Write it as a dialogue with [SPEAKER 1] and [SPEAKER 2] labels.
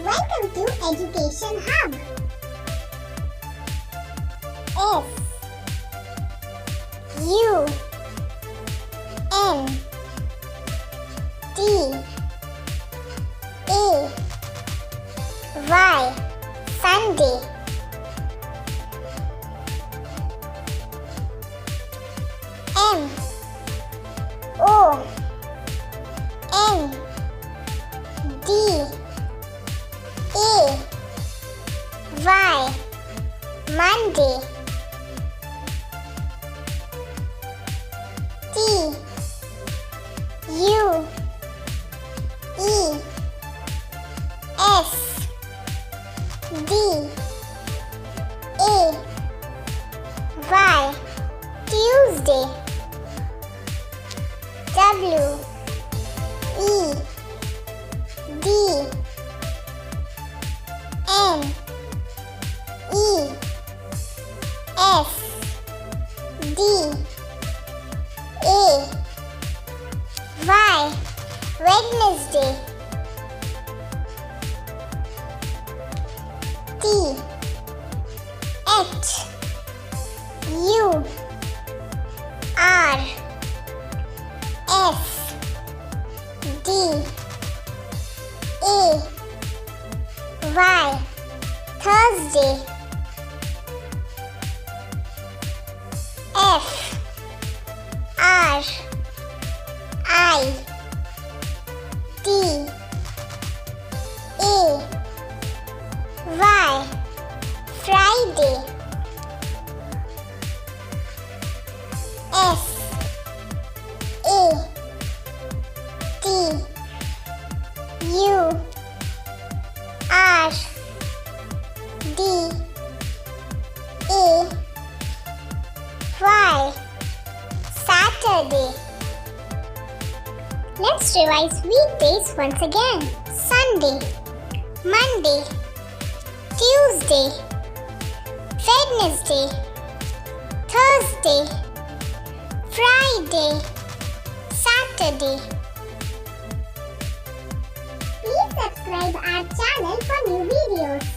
[SPEAKER 1] Welcome to Education Hub. S U N D A Y Sunday. M O N D A Y Monday. T U E S D A Y Tuesday. W E D N E S D A Y Wednesday. T H U R S D A Y Thursday. F R I D A Y Friday. S A T U R D A Y Saturday. Let's revise weekdays once again. Sunday, Monday, Tuesday, Wednesday, Thursday, Friday, Saturday. Please subscribe our channel for new videos.